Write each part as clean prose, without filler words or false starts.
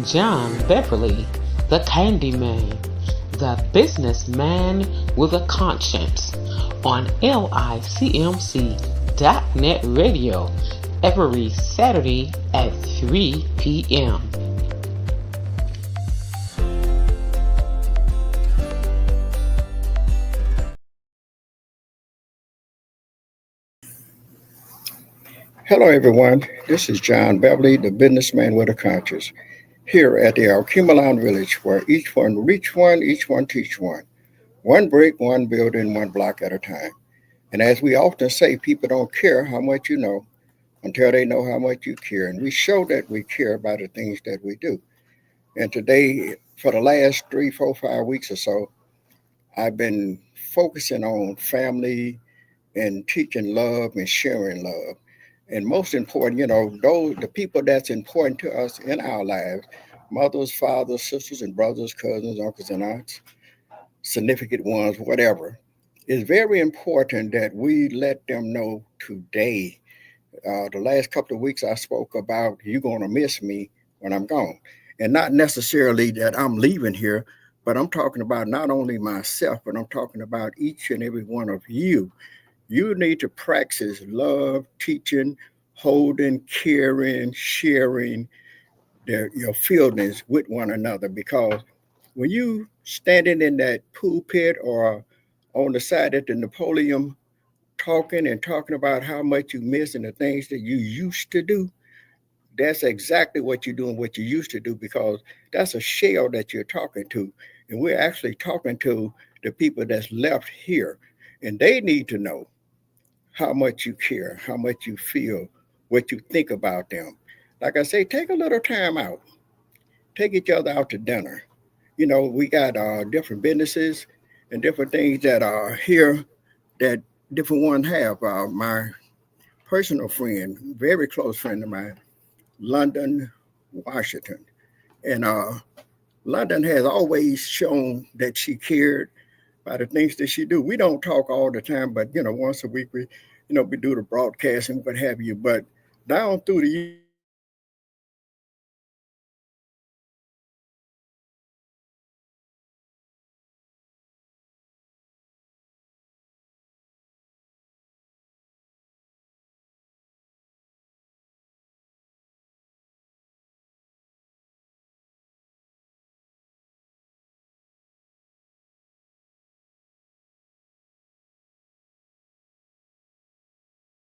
John Beverly, the Candyman, the businessman with a conscience, on LICMC.net radio every Saturday at 3 p.m. Hello, everyone. This is John Beverly, the businessman with a conscience, here at the Alcumalon Village, where each one reach one, each one teach one. One brick, one building, one block at a time. And as we often say, people don't care how much you know until they know how much you care. And we show that we care about the things that we do. And today, for the last 3, 4, 5 weeks or so, I've been focusing on family and teaching love and sharing love. And most important, those the people that's important to us in our lives, mothers, fathers, sisters and brothers, cousins, uncles and aunts, significant ones, whatever. It's very important that we let them know today. The last couple of weeks I spoke about you're gonna miss me when I'm gone. And not necessarily that I'm leaving here, but I'm talking about not only myself, but I'm talking about each and every one of you. You need to practice love, teaching, holding, caring, sharing your feelings with one another. Because when you standing in that pulpit or on the side at the Napoleon talking and talking about how much you miss and the things that you used to do, that's exactly what you're doing, what you used to do, because that's a shell that you're talking to. And we're actually talking to the people that's left here. And they need to know how much you care, how much you feel, what you think about them. Like I say, take a little time out, take each other out to dinner. We got different businesses and different things that are here that different ones have. My personal friend, very close friend of mine, London, Washington. And London has always shown that she cared by the things that she do. We don't talk all the time, but once a week we do the broadcast and what have you. But down through the years, she showed me how much she cared. And I just want to say thank you to her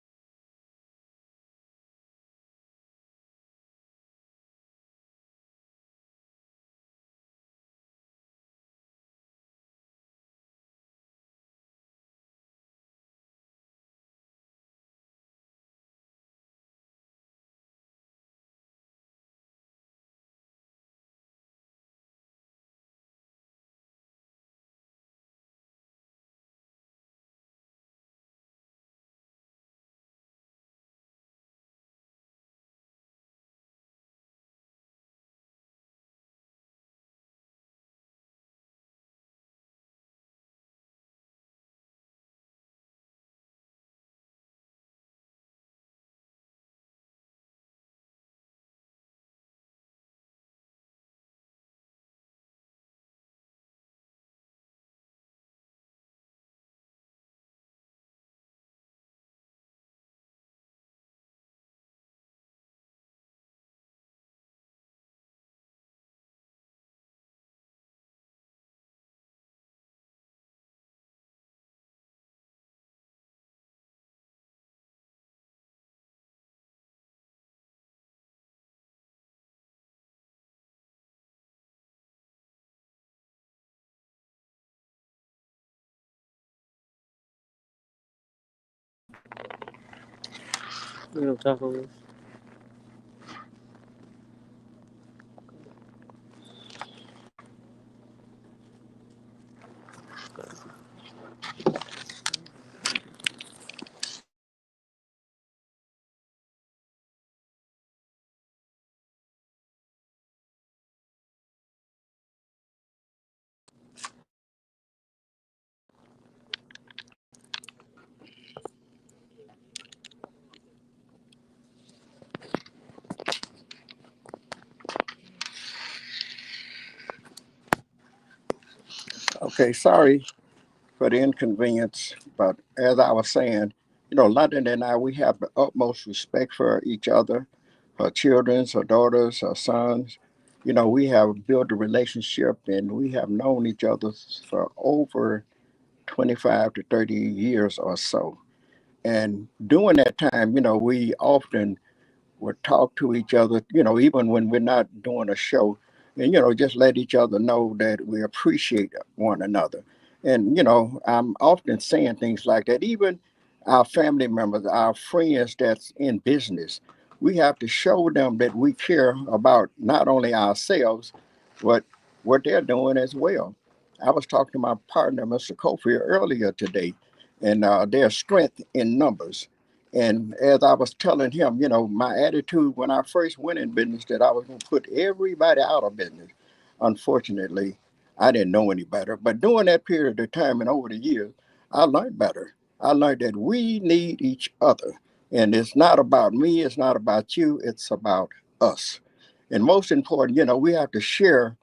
because You know, talking Okay, sorry for the inconvenience, but as I was saying, London and I, we have the utmost respect for each other, her children, her daughters, her sons. We have built a relationship and we have known each other for over 25 to 30 years or so. And during that time, we often would talk to each other, even when we're not doing a show, and, just let each other know that we appreciate one another. And, I'm often saying things like that. Even our family members, our friends that's in business, we have to show them that we care about not only ourselves, but what they're doing as well. I was talking to my partner, Mr. Kofi, earlier today, and there's strength in numbers. And as I was telling him, my attitude when I first went in business that I was going to put everybody out of business. Unfortunately, I didn't know any better. But during that period of time and over the years, I learned better. I learned that we need each other. And it's not about me, it's not about you, it's about us. And most important, we have to share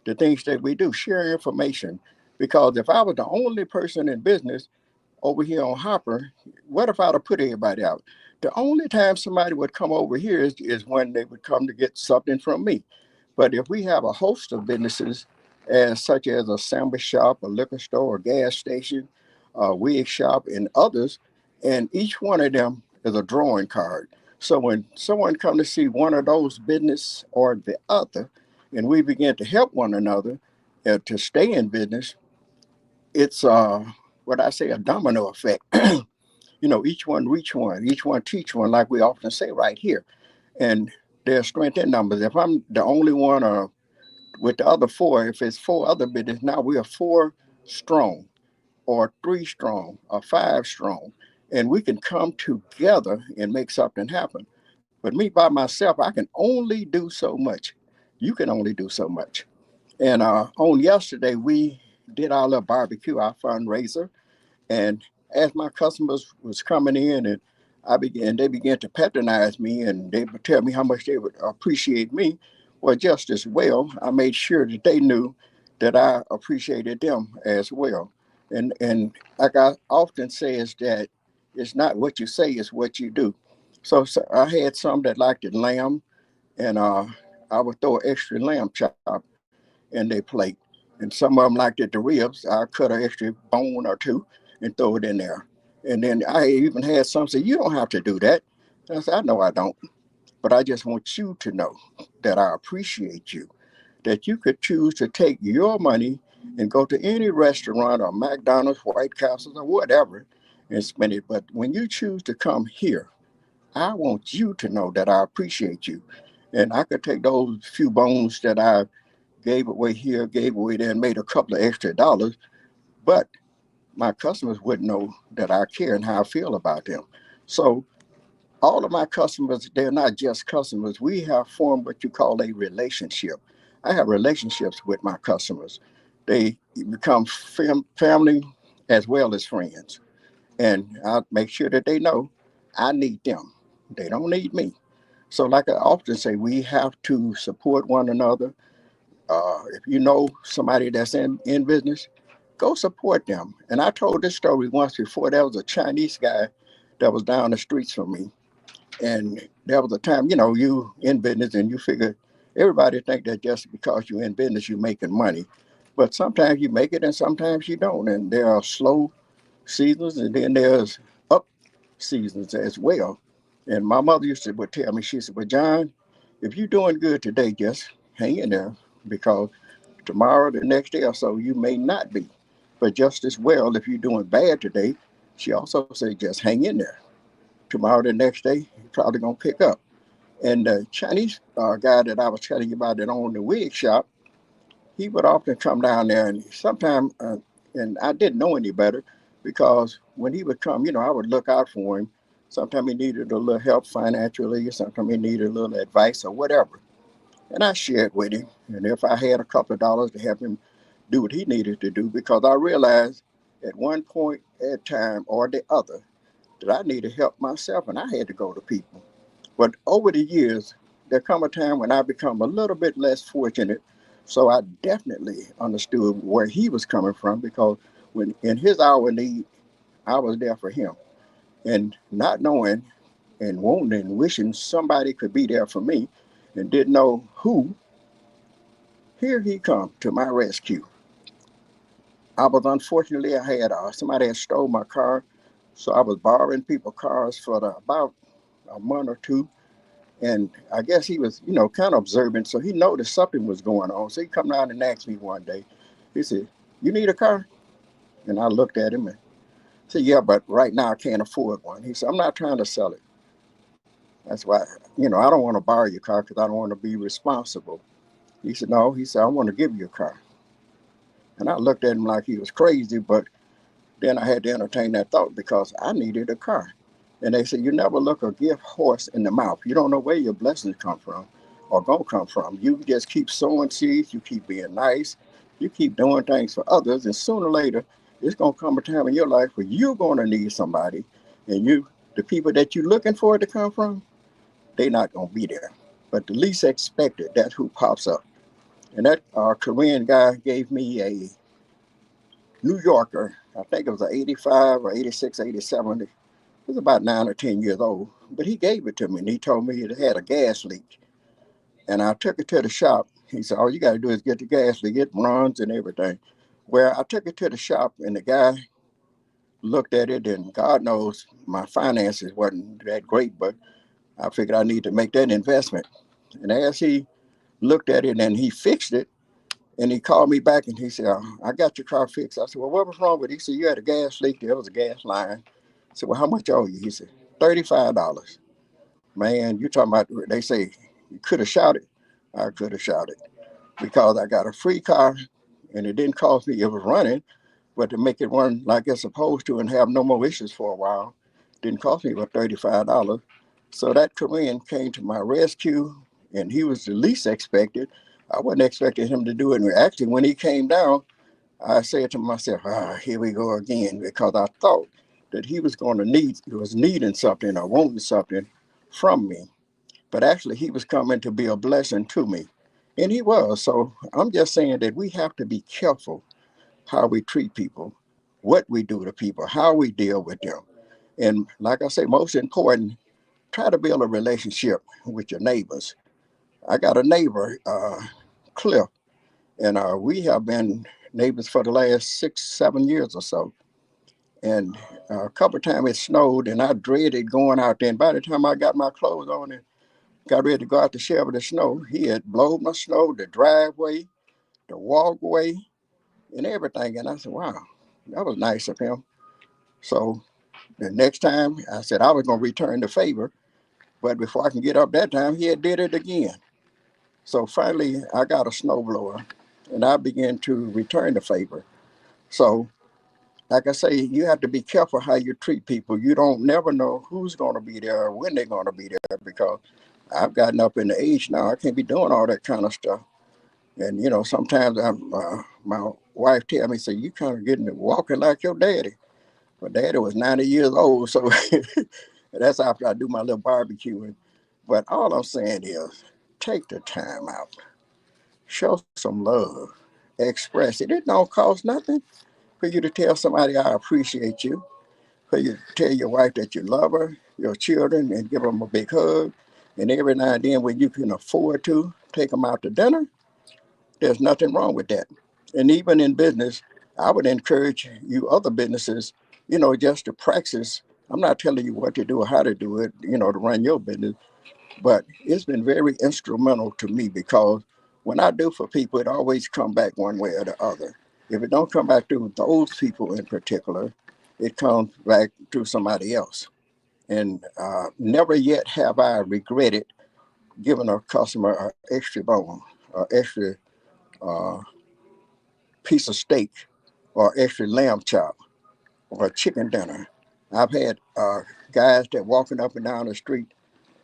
the things that we do, share information. Because if I was the only person in business, over here on Hopper, what if I'd have put everybody out? The only time somebody would come over here is when they would come to get something from me. But if we have a host of businesses, as such as a sandwich shop, a liquor store, a gas station, a wig shop, and others, and each one of them is a drawing card. So when someone comes to see one of those business or the other, and we begin to help one another to stay in business, it's what I say a domino effect. Each one reach one, each one teach one, like we often say right here. And there's strength in numbers. If I'm the only one with the other four, if it's four other business, now we are four strong or three strong or five strong. And we can come together and make something happen. But me by myself, I can only do so much. You can only do so much. And on yesterday, we did our little barbecue, our fundraiser. And as my customers was coming in and they began to patronize me and they would tell me how much they would appreciate me. Well, just as well, I made sure that they knew that I appreciated them as well. And like I often say is that it's not what you say, it's what you do. So I had some that liked the lamb and I would throw an extra lamb chop in their plate. And some of them liked it the ribs. I cut an extra bone or two and throw it in there. And then I even had some say, "You don't have to do that." And I said, "I know I don't, but I just want you to know that I appreciate you, that you could choose to take your money and go to any restaurant or McDonald's, White Castles, or whatever and spend it. But when you choose to come here, I want you to know that I appreciate you. And I could take those few bones that I gave away here, gave away there, and made a couple of extra dollars. But my customers wouldn't know that I care and how I feel about them. So all of my customers, they're not just customers. We have formed what you call a relationship. I have relationships with my customers. They become family as well as friends. And I make sure that they know I need them. They don't need me. So, like I often say, we have to support one another. If you know somebody that's in business, go support them. And I told this story once before. There was a Chinese guy that was down the streets from me. And there was a time, you in business and you figure everybody think that just because you're in business, you're making money. But sometimes you make it and sometimes you don't. And there are slow seasons and then there's up seasons as well. And my mother used to would tell me, she said, "Well, John, if you're doing good today, just hang in there because tomorrow, the next day or so, you may not be. But just as well, if you're doing bad today," she also said, "just hang in there. Tomorrow, the next day, you're probably going to pick up." And the Chinese guy that I was telling you about that owned the wig shop, he would often come down there and sometimes, and I didn't know any better because when he would come, I would look out for him. Sometimes he needed a little help financially, sometimes he needed a little advice or whatever. And I shared with him. And if I had a couple of dollars to help him do what he needed to do, because I realized at one point at time or the other that I needed help myself and I had to go to people. But over the years, there come a time when I become a little bit less fortunate. So I definitely understood where he was coming from because when in his hour of need, I was there for him. And not knowing and wanting and wishing somebody could be there for me and didn't know who, here he come to my rescue. I was unfortunately I had somebody had stole my car, so I was borrowing people cars for about a month or two. And I guess he was, kind of observant, so he noticed something was going on. So he come down and asked me one day. He said, "You need a car?" And I looked at him and said, "Yeah, but right now I can't afford one." He said, "I'm not trying to sell it. That's why, I don't want to borrow your car because I don't want to be responsible." He said, "No," he said, "I want to give you a car." And I looked at him like he was crazy, but then I had to entertain that thought because I needed a car. And they said, "You never look a gift horse in the mouth. You don't know where your blessings come from or gonna come from. You just keep sowing seeds, you keep being nice, you keep doing things for others, and sooner or later, it's gonna come a time in your life where you're gonna need somebody, and the people that you're looking for it to come from, they're not gonna be there. But the least expected, that's who pops up." And that Korean guy gave me a New Yorker. I think it was an 85 or 86, 87. It was about 9 or 10 years old, but he gave it to me and he told me it had a gas leak. And I took it to the shop. He said, "All you got to do is get the gas leak, it runs and everything." Well, I took it to the shop and the guy looked at it, and God knows my finances wasn't that great, but I figured I need to make that investment. And as he looked at it and he fixed it, and he called me back and he said, "I got your car fixed." I said, "Well, what was wrong with it?" He said, "You had a gas leak. There was a gas line." I said, "Well, how much owe you?" He said, $35. Man, you talking about, they say, you could have shouted. I could have shouted because I got a free car and it didn't cost me, it was running, but to make it run like it's supposed to and have no more issues for a while, didn't cost me but $35. So that Korean came to my rescue and he was the least expected. I wasn't expecting him to do it. And actually, when he came down, I said to myself, here we go again, because I thought that he was needing something or wanting something from me. But actually, he was coming to be a blessing to me. And he was. So I'm just saying that we have to be careful how we treat people, what we do to people, how we deal with them. And like I say, most important, try to build a relationship with your neighbors. I got a neighbor, Cliff, and we have been neighbors for the last 6, 7 years or so. And a couple of times it snowed, and I dreaded going out there. And by the time I got my clothes on and got ready to go out to shovel the snow, he had blowed my snow, the driveway, the walkway, and everything. And I said, "Wow, that was nice of him." So the next time I said I was going to return the favor, but before I can get up that time, he had did it again. So finally, I got a snowblower, and I began to return the favor. So, like I say, you have to be careful how you treat people. You don't never know who's going to be there or when they're going to be there because I've gotten up in the age now. I can't be doing all that kind of stuff. And sometimes my wife tell me, "Say you kind of getting to walking like your daddy." My daddy was 90 years old, so that's after I do my little barbecuing. But all I'm saying is, take the time out, show some love, express it. It don't cost nothing for you to tell somebody I appreciate you, for you to tell your wife that you love her, your children, and give them a big hug. And every now and then, when you can afford to, take them out to dinner. There's nothing wrong with that. And even in business, I would encourage you other businesses, just to practice. I'm not telling you what to do or how to do it, to run your business, but it's been very instrumental to me because when I do for people, it always come back one way or the other. If it don't come back to those people in particular, it comes back to somebody else. And never yet have I regretted giving a customer an extra bone, an extra uh, piece of steak, or extra lamb chop, or a chicken dinner. I've had guys that walking up and down the street.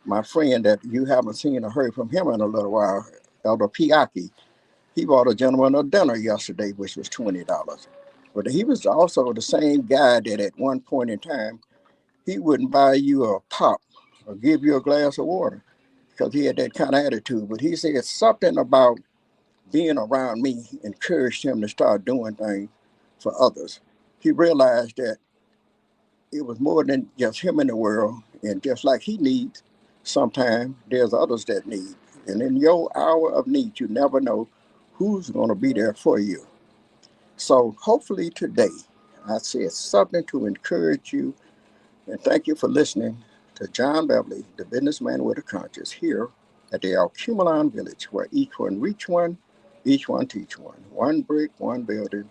My friend that you haven't seen or heard from him in a little while, Elder Piaki, he bought a gentleman a dinner yesterday, which was $20. But he was also the same guy that at one point in time, he wouldn't buy you a pop or give you a glass of water because he had that kind of attitude. But he said something about being around me encouraged him to start doing things for others. He realized that it was more than just him in the world, and just like he needs, sometimes there's others that need. And in your hour of need, you never know who's going to be there for you. So hopefully today, I said something to encourage you, and thank you for listening to John Beverly, the businessman with a conscience, here at the Alcumalon Village, where each one reach one, each one teach one brick, one building,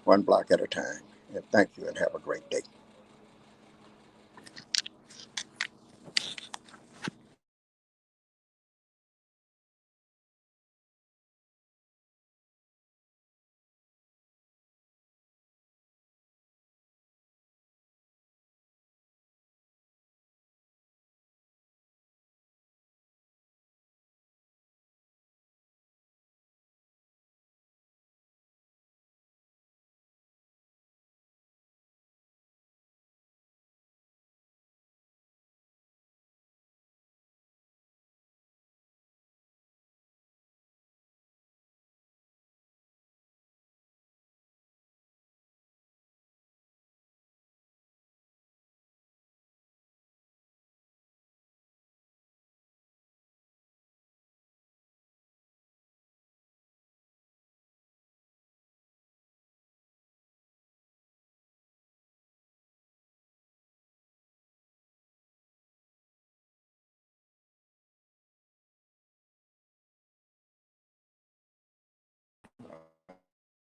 one block at a time. And thank you, and have a great day.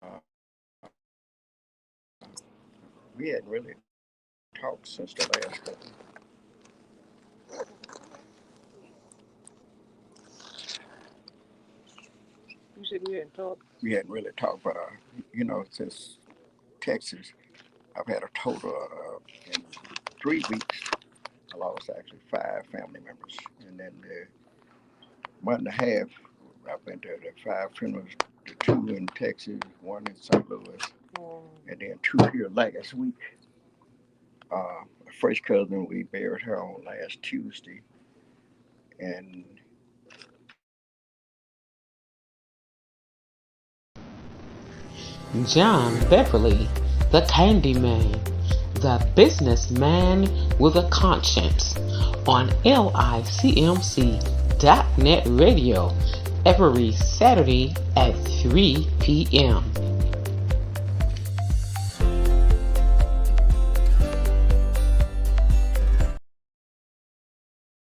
Uh, we hadn't really talked since the last one. You said we hadn't talked? We hadn't really talked, but since Texas, I've had a total of in 3 weeks. I lost actually 5 family members, and then the month and a half, I've been to the 5 funerals, the 2 in Texas, 1 in St. Louis, and then 2 here last week. My first cousin, we buried her on last Tuesday, and John Beverly, the Candyman, the businessman with a conscience, on licmc.net radio every Saturday at 3 p.m.